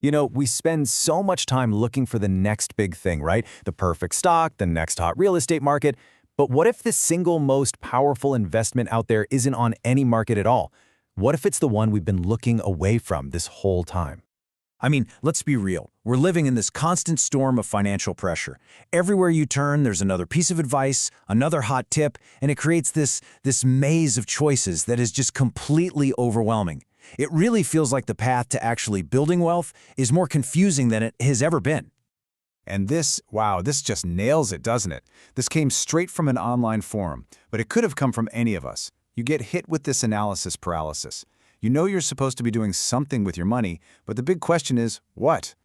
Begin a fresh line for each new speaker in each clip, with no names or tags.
We spend so much time looking for the next big thing, right? The perfect stock, the next hot real estate market. But what if the single most powerful investment out there isn't on any market at all? What if it's the one we've been looking away from this whole time?
I mean, let's be real. We're living in this constant storm of financial pressure. Everywhere you turn, there's another piece of advice, another hot tip, and it creates this maze of choices that is just completely overwhelming. It really feels like the path to actually building wealth is more confusing than it has ever been.
And this just nails it, doesn't it? This came straight from an online forum, but it could have come from any of us. You get hit with this analysis paralysis. You know you're supposed to be doing something with your money, but the big question is, what?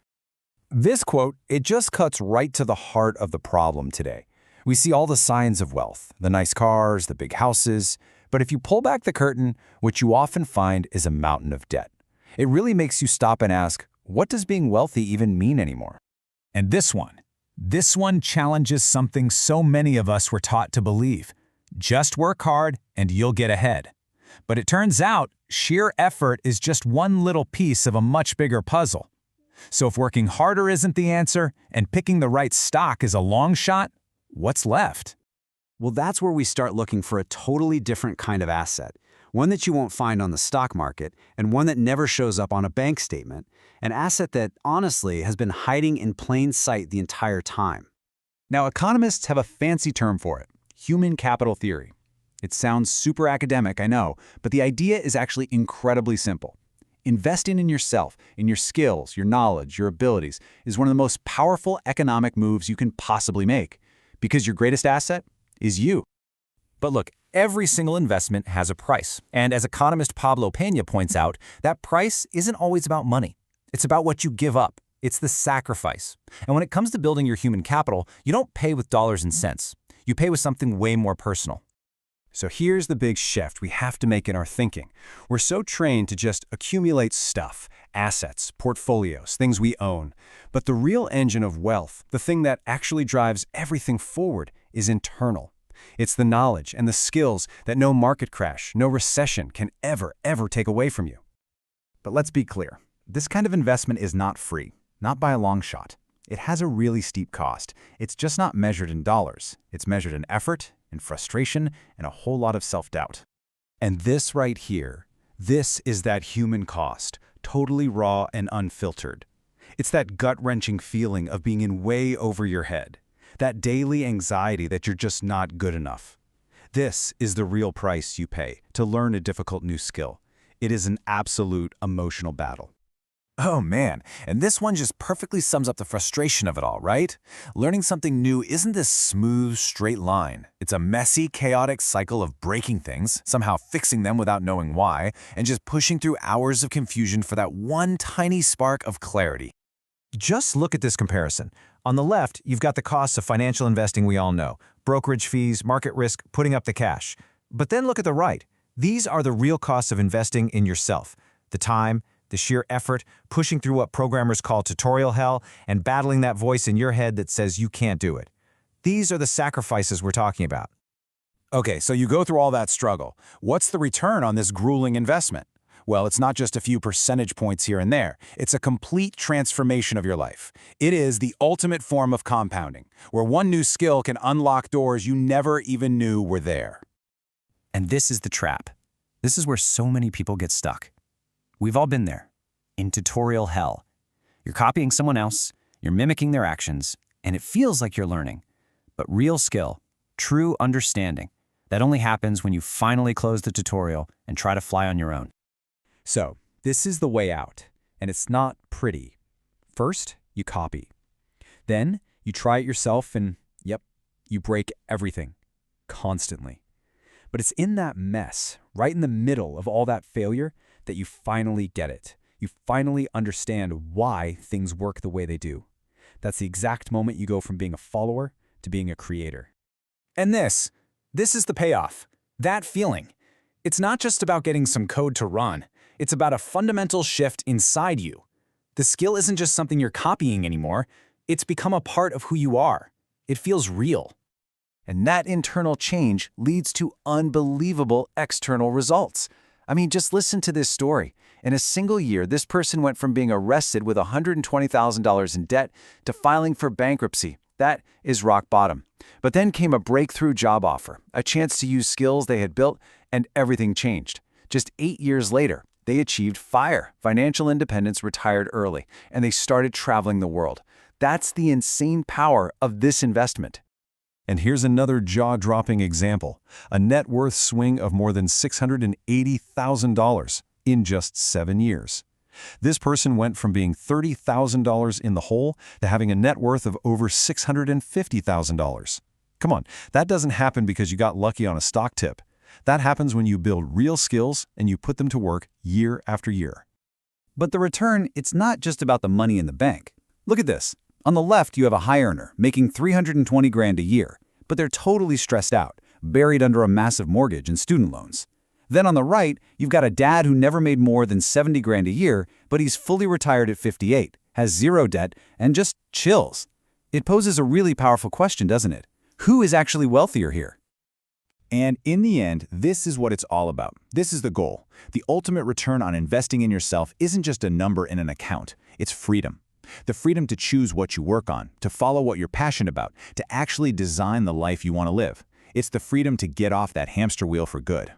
This quote, it just cuts right to the heart of the problem today. We see all the signs of wealth, the nice cars, the big houses, but if you pull back the curtain, what you often find is a mountain of debt. It really makes you stop and ask, what does being wealthy even mean anymore?
And this one challenges something so many of us were taught to believe. Just work hard and you'll get ahead. But it turns out, sheer effort is just one little piece of a much bigger puzzle. So if working harder isn't the answer, and picking the right stock is a long shot, what's left?
Well, that's where we start looking for a totally different kind of asset, one that you won't find on the stock market, and one that never shows up on a bank statement, an asset that, honestly, has been hiding in plain sight the entire time.
Now, economists have a fancy term for it, human capital theory. It sounds super academic, I know, but the idea is actually incredibly simple. Investing in yourself, in your skills, your knowledge, your abilities, is one of the most powerful economic moves you can possibly make, because your greatest asset is you.
But look, every single investment has a price. And as economist Pablo Peña points out, that price isn't always about money. It's about what you give up. It's the sacrifice. And when it comes to building your human capital, you don't pay with dollars and cents. You pay with something way more personal.
So here's the big shift we have to make in our thinking. We're so trained to just accumulate stuff, assets, portfolios, things we own. But the real engine of wealth, the thing that actually drives everything forward, is internal. It's the knowledge and the skills that no market crash, no recession can ever take away from you. But let's be clear. This kind of investment is not free, not by a long shot. It has a really steep cost. It's just not measured in dollars. It's measured in effort, in frustration, and a whole lot of self-doubt. And this right here, this is that human cost, totally raw and unfiltered. It's that gut-wrenching feeling of being in way over your head, that daily anxiety that you're just not good enough. This is the real price you pay to learn a difficult new skill. It is an absolute emotional battle.
Oh man, and this one just perfectly sums up the frustration of it all, right? Learning something new isn't this smooth, straight line. It's a messy, chaotic cycle of breaking things, somehow fixing them without knowing why, and just pushing through hours of confusion for that one tiny spark of clarity. Just look at this comparison. On the left, you've got the costs of financial investing we all know, brokerage fees, market risk, putting up the cash. But then look at the right. These are the real costs of investing in yourself. The time, the sheer effort, pushing through what programmers call tutorial hell, and battling that voice in your head that says you can't do it. These are the sacrifices we're talking about.
Okay, so you go through all that struggle. What's the return on this grueling investment? Well, it's not just a few percentage points here and there. It's a complete transformation of your life. It is the ultimate form of compounding, where one new skill can unlock doors you never even knew were there.
And this is the trap. This is where so many people get stuck. We've all been there, in tutorial hell. You're copying someone else, you're mimicking their actions, and it feels like you're learning. But real skill, true understanding, that only happens when you finally close the tutorial and try to fly on your own.
So, this is the way out, and it's not pretty. First, you copy. Then, you try it yourself and, yep, you break everything, constantly. But it's in that mess, right in the middle of all that failure, that you finally get it. You finally understand why things work the way they do. That's the exact moment you go from being a follower to being a creator.
And this is the payoff. That feeling. It's not just about getting some code to run. It's about a fundamental shift inside you. The skill isn't just something you're copying anymore. It's become a part of who you are. It feels real.
And that internal change leads to unbelievable external results. I mean, just listen to this story.
In a single year, this person went from being arrested with $120,000 in debt to filing for bankruptcy. That is rock bottom. But then came a breakthrough job offer, a chance to use skills they had built, and everything changed. Just 8 years later, they achieved financial independence, retired early, and they started traveling the world. That's the insane power of this investment.
And here's another jaw-dropping example, a net worth swing of more than $680,000 in just 7 years. This person went from being $30,000 in the hole to having a net worth of over $650,000. Come on, that doesn't happen because you got lucky on a stock tip. That happens when you build real skills and you put them to work year after year.
But the return, it's not just about the money in the bank. Look at this. On the left, you have a high earner making $320,000 a year, but they're totally stressed out, buried under a massive mortgage and student loans. Then on the right, you've got a dad who never made more than $70,000 a year, but he's fully retired at 58, has zero debt, and just chills. It poses a really powerful question, doesn't it? Who is actually wealthier here?
And in the end, this is what it's all about. This is the goal. The ultimate return on investing in yourself isn't just a number in an account. It's freedom. The freedom to choose what you work on, to follow what you're passionate about, to actually design the life you want to live. It's the freedom to get off that hamster wheel for good.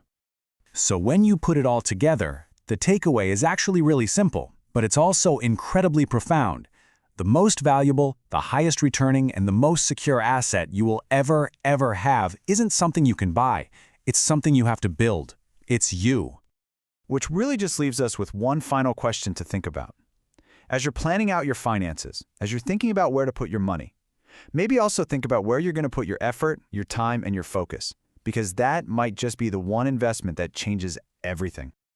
So when you put it all together, the takeaway is actually really simple, but it's also incredibly profound. The most valuable, the highest returning, and the most secure asset you will ever have isn't something you can buy. It's something you have to build. It's you. Which really just leaves us with one final question to think about. As you're planning out your finances, as you're thinking about where to put your money, maybe also think about where you're going to put your effort, your time, and your focus, because that might just be the one investment that changes everything.